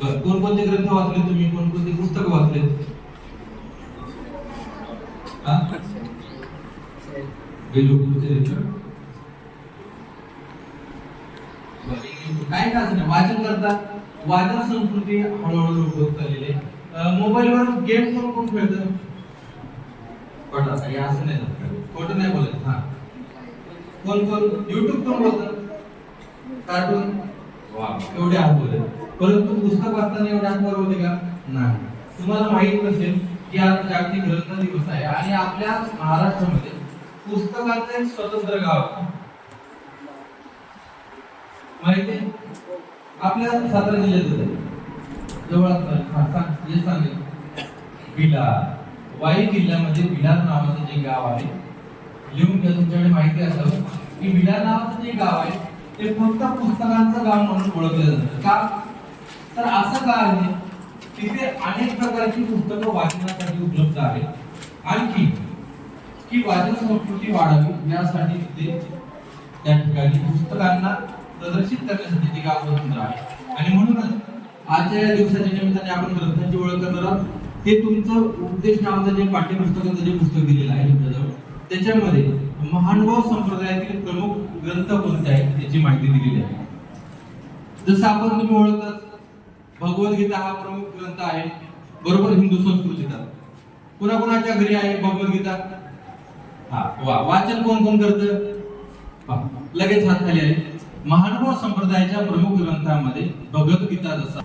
कोणकोणते ग्रंथ वाचले तुम्ही, कोणकोणते पुस्तक वाचले? काय काय नाही वाचन करता, वाचन संस्कृती हळूहळू होत चाललेली आहे. मोबाईलवर गेम कोण खेळतं? खोटं काही असं नाही झालं, खोटं नाही बोलत. हा, कोण युट्यूब कोण बोलतं? कार्टून. वा, एवढे हात बोलले. परंतु पुस्तक वाचताना एवढे हात होते का? नाही. तुम्हाला माहित नसेल की आज जागतिक ग्रंथ दिवस आहे आणि आपल्या महाराष्ट्रामध्ये पुस्तकाचं एक स्वतंत्र गाव आहे. माहिती आपल्या सातारा जिल्ह्यात जवळ सांगेल भिलार, वाई जिल्ह्यामध्ये भिलार नावाचं जे गाव आहे, लिहून घ्या, तुमच्याकडे माहिती असावं की भिलार नावाचं जे गाव आहे ते फक्त पुस्तकांचं गाव म्हणून ओळखलं जातं. का? तर असं का आहे, तिथे अनेक प्रकारची पुस्तकं वाचण्यासाठी उपलब्ध आहेत. आणखी की वाचन संस्कृती वाढावी यासाठी तिथे त्या ठिकाणी पुस्तकांना प्रदर्शित करण्यासाठी ते गाव स्वतंत्र आहे. आणि म्हणूनच आजच्या या दिवसाच्या निमित्ताने आपण ग्रंथांची ओळख करणार आहोत. हे तुमचं उपदेश नावाचं जे पाठ्यपुस्तकाचं जे पुस्तक दिलेलं आहे तुमच्याजवळ, त्याच्यामध्ये महानुभाव संप्रदायातील प्रमुख ग्रंथ कोणते आहेत याची माहिती दिलेली आहे. जसं आपण तुम्ही ओळखतात, भगवद्गीता हा प्रमुख ग्रंथ आहे, बरोबर, हिंदू संस्कृतीचा. कुणाकुणाच्या घरी आहे भगवद्गीता? हा, वाचन कोण कोण करतं? लगेच हात खाली आहे. महानुभाव संप्रदायाच्या प्रमुख ग्रंथांमध्ये भगवद्गीता जसा.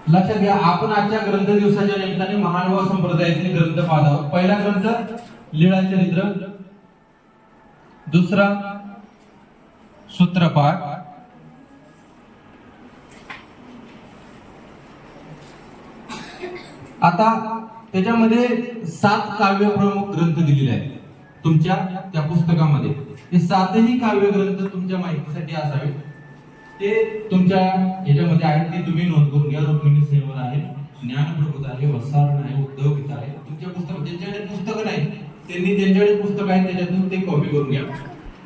लक्षात घ्या, आपण आजच्या ग्रंथ दिवसाच्या निमित्ताने महानुभाव संप्रदायाचे ग्रंथ पाहत आहोत. पहिला ग्रंथ लीळाचरित्र, दुसरा सूत्रपाठ, आता त्याच्यामध्ये 7 काव्य प्रमुख ग्रंथ दिलेले आहेत तुमच्या त्या पुस्तकामध्ये. हे 7ही काव्य ग्रंथ तुमच्या माहितीसाठी असावे, ते तुमच्या याच्यामध्ये आहेत, ते तुम्ही नोंद करून घ्या. रुक्मिणी सेवर आहे, ज्ञानप्रबोध आहे, वसारण आहे, उद्धव गीता आहे. तुमच्या पुस्तक ज्यांच्याकडे पुस्तकं नाही त्यांनी ज्यांच्याकडे पुस्तक आहे त्याच्यातून ते कॉपी करून घ्या.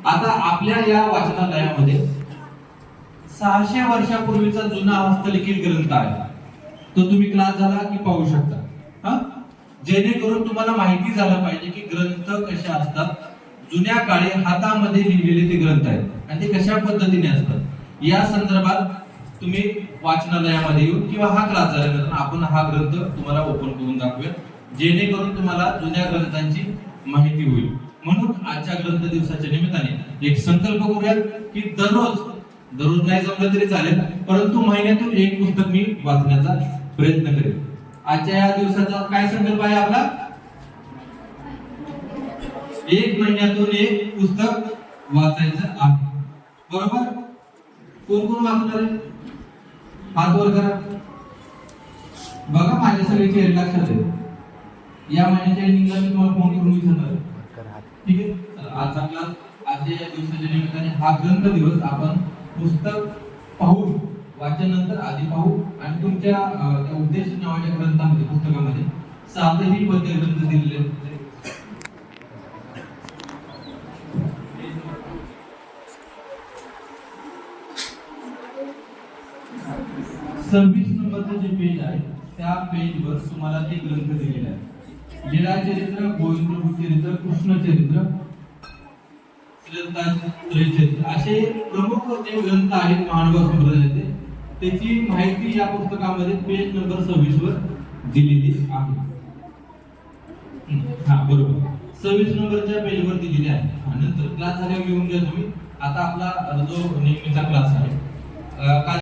आता आपल्या या वाचनालयामध्ये 600 वर्षापूर्वीचा जुना हस्तलिखित ग्रंथ आहे, तो तुम्ही क्लास झाला की पाहू शकता. जेणेकरून तुम्हाला माहिती झालं पाहिजे की ग्रंथ कशा असतात. जुन्या काळी हातामध्ये लिहिलेले ते ग्रंथ आहेत आणि ते कशा पद्धतीने असतात या संदर्भात तुम्ही वाचनालयामध्ये येऊन किंवा हा क्लास झाल्यानंतर आपण हा ग्रंथ तुम्हाला ओपन करून दाखवूया, जेणेकरून तुम्हाला जुन्या ग्रंथांची माहिती होईल. म्हणून आजच्या ग्रंथ दिवसाच्या निमित्ताने एक संकल्प करूया की दररोज नाही जमलं तरी चालेल, परंतु महिन्यातून एक पुस्तक मी वाचण्याचा प्रयत्न करेन. आजच्या या दिवसाचा काय संकल्प आहे आपला? एक महिन्यातून एक पुस्तक वाचायचं आहे, बरोबर? कोण कोण वाचणार आहे? हात वर करा. बघा माझ्या सगळे चेहरे लक्षात आहे. या महिन्याच्या एंडिंगला मी तुम्हाला फोन करून विचारणार आहे, ठीक आहे? आजचा क्लास, आजच्या या दिवसाच्या निमित्ताने हा ग्रंथ दिवस आपण पुस्तक पाहू, वाचन नंतर आधी पाहू आणि तुमच्या त्या उपदेश नावाच्या ग्रंथामध्ये पुस्तकामध्ये 7ही पद्य ग्रंथ दिलेले आहेत. 26 नंबरचं जे पेज आहे त्या पेजवर तुम्हाला ते ग्रंथ दिलेले आहेत. लीळाचरित्र, गोविंदचरित्र, कृष्णचरित्र, श्रीदत्ताचरित्र असे प्रमुख जे ग्रंथ आहेत महानुभाव संप्रदायाचे, त्याची माहिती या पुस्तकामध्ये पेज नंबर 26 वर दिलेली आहे. हा, बरोबर, 26 नंबरच्या पेजवर दिलेली आहे. नंतर क्लास झाल्यावर घेऊन घ्या तुम्ही. आता आपला जो नेहमीचा क्लास आहे